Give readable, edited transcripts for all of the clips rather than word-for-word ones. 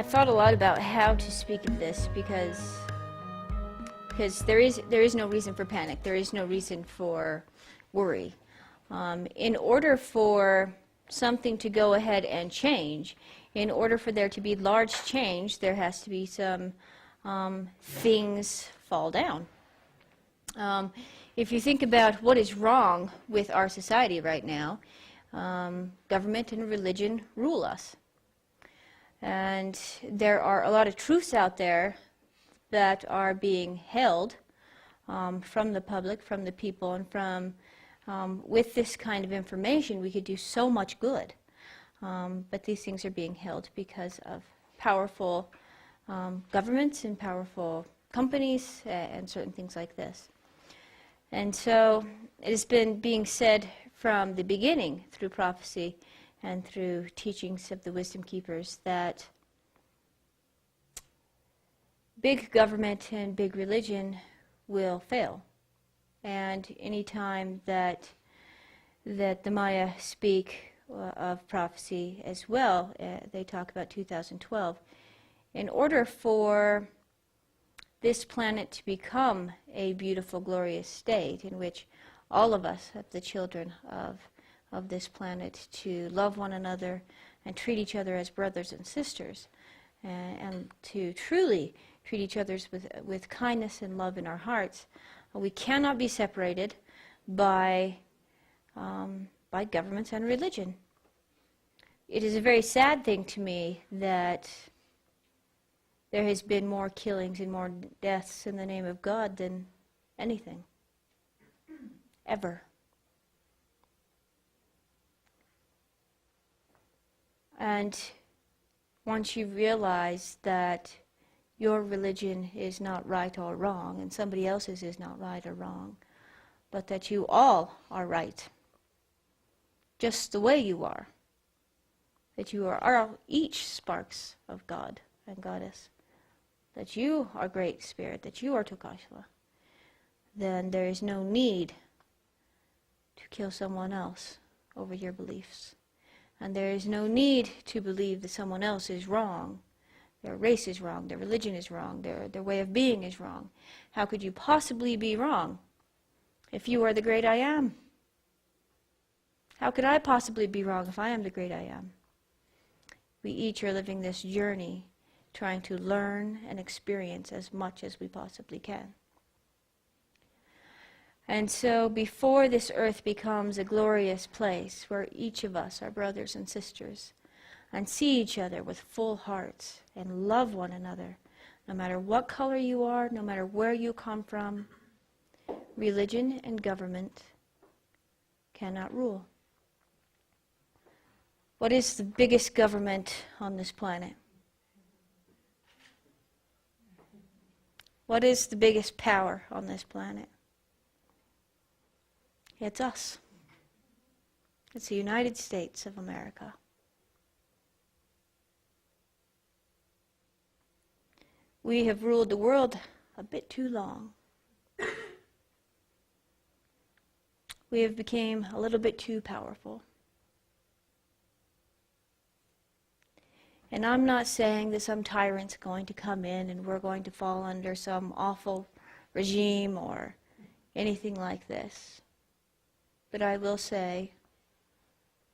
I've thought a lot about how to speak of this because there is no reason for panic. There is no reason for worry. In order for something to go ahead and change, in order for there to be large change, there has to be some things fall down. If you think about what is wrong with our society right now, government and religion rule us. And there are a lot of truths out there that are being held from the public, from the people, and from with this kind of information we could do so much good. But these things are being held because of powerful governments and powerful companies and certain things like this. And so it has been being said from the beginning through prophecy and through teachings of the wisdom keepers that big government and big religion will fail. And any time that the Maya speak of prophecy as well, they talk about 2012. In order for this planet to become a beautiful, glorious state in which all of us, the children of this planet, to love one another and treat each other as brothers and sisters, and to truly treat each other with kindness and love in our hearts, we cannot be separated by governments and religion. It is a very sad thing to me that there has been more killings and more deaths in the name of God than anything, ever. And once you realize that your religion is not right or wrong, and somebody else's is not right or wrong, but that you all are right, just the way you are, that you are each sparks of God and Goddess, that you are Great Spirit, that you are Tokashla, then there is no need to kill someone else over your beliefs. And there is no need to believe that someone else is wrong. Their race is wrong, their religion is wrong, their way of being is wrong. How could you possibly be wrong if you are the great I am? How could I possibly be wrong if I am the great I am? We each are living this journey, trying to learn and experience as much as we possibly can. And so before this earth becomes a glorious place where each of us are brothers and sisters and see each other with full hearts and love one another, no matter what color you are, no matter where you come from, religion and government cannot rule. What is the biggest government on this planet? What is the biggest power on this planet? It's us. It's the United States of America. We have ruled the world a bit too long. We have become a little bit too powerful. And I'm not saying that some tyrant's going to come in and we're going to fall under some awful regime or anything like this. But I will say,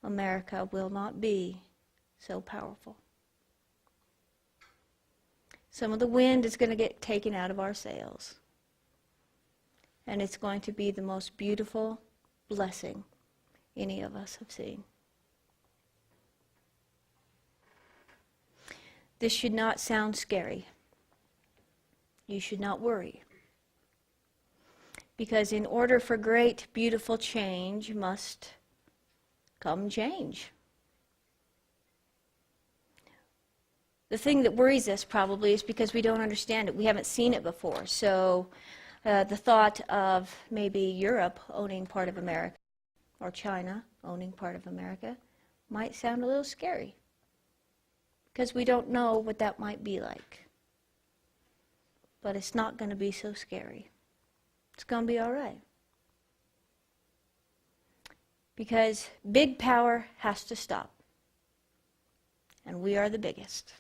America will not be so powerful. Some of the wind is going to get taken out of our sails. And it's going to be the most beautiful blessing any of us have seen. This should not sound scary. You should not worry. Because in order for great, beautiful change must come change. The thing that worries us probably is because we don't understand it. We haven't seen it before. So the thought of maybe Europe owning part of America or China owning part of America might sound a little scary because we don't know what that might be like. But it's not going to be so scary. It's going to be all right. Because big power has to stop. And we are the biggest.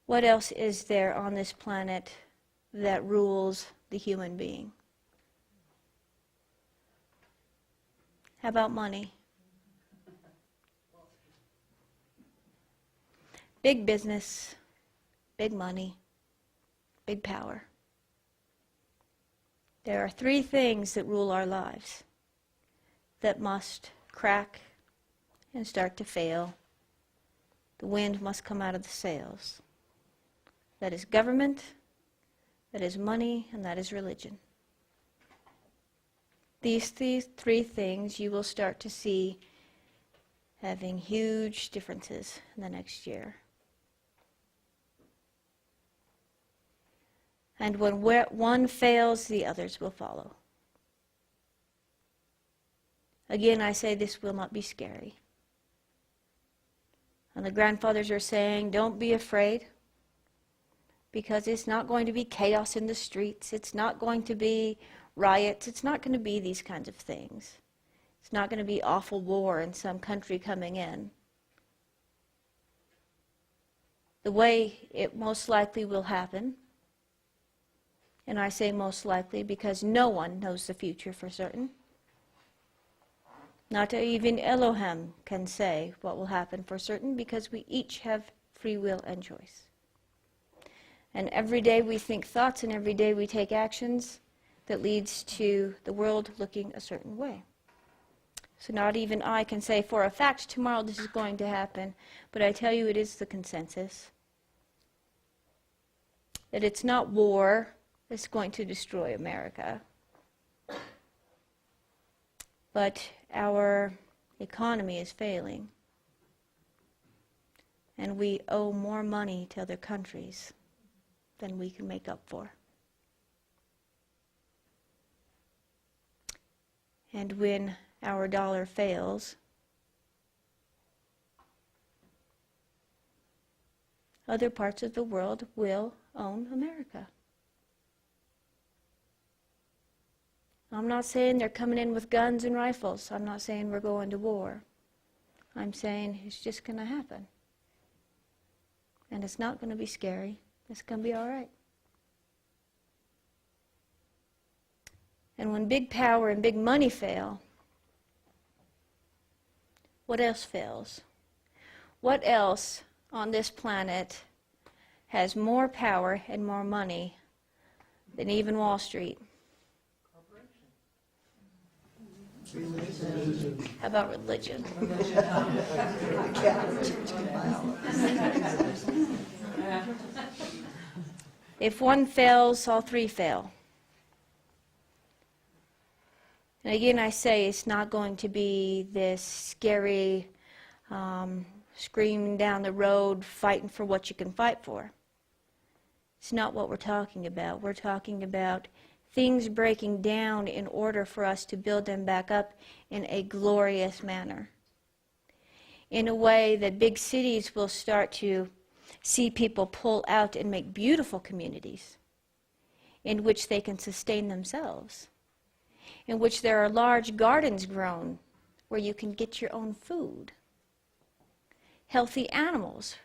What else is there on this planet that rules the human being? How about money? Big business, big money, big power. There are three things that rule our lives that must crack and start to fail. The wind must come out of the sails. That is government, that is money, and that is religion. These three things you will start to see having huge differences in the next year. And when one fails, the others will follow. Again, I say this will not be scary. And the grandfathers are saying, don't be afraid, because it's not going to be chaos in the streets. It's not going to be riots. It's not going to be these kinds of things. It's not going to be awful war in some country coming in. The way it most likely will happen, and I say most likely because no one knows the future for certain. Not even Elohim can say what will happen for certain, because we each have free will and choice. And every day we think thoughts, and every day we take actions that leads to the world looking a certain way. So not even I can say for a fact tomorrow this is going to happen, but I tell you it is the consensus. That it's not war that's going to destroy America, but our economy is failing, and we owe more money to other countries than we can make up for. And when our dollar fails, other parts of the world will own America. I'm not saying they're coming in with guns and rifles. I'm not saying we're going to war. I'm saying it's just going to happen. And it's not going to be scary. It's going to be all right. And when big power and big money fail, what else fails? What else on this planet has more power and more money than even Wall Street? Religion. How about religion? If one fails, all three fail. And again, I say it's not going to be this scary, screaming down the road, fighting for what you can fight for. It's not what we're talking about. We're talking about things breaking down in order for us to build them back up in a glorious manner. In a way that big cities will start to see people pull out and make beautiful communities in which they can sustain themselves, in which there are large gardens grown where you can get your own food, healthy animals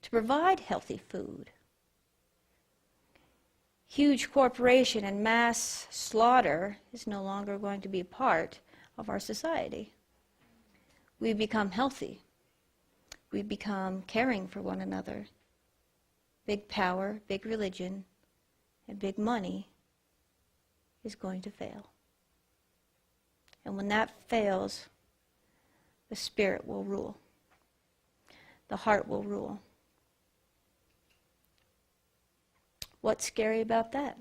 to provide healthy food. Huge corporation and mass slaughter is no longer going to be part of our society. We become healthy. We become caring for one another. Big power, big religion, and big money is going to fail. And when that fails, the spirit will rule. The heart will rule. What's scary about that?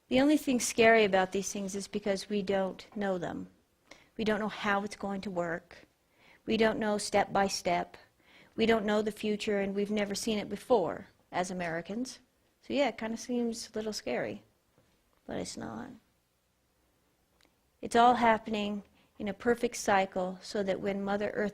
The only thing scary about these things is because we don't know them. We don't know how it's going to work. We don't know step by step. We don't know the future, and we've never seen it before as Americans. So yeah, it kind of seems a little scary, but it's not. It's all happening in a perfect cycle so that when Mother Earth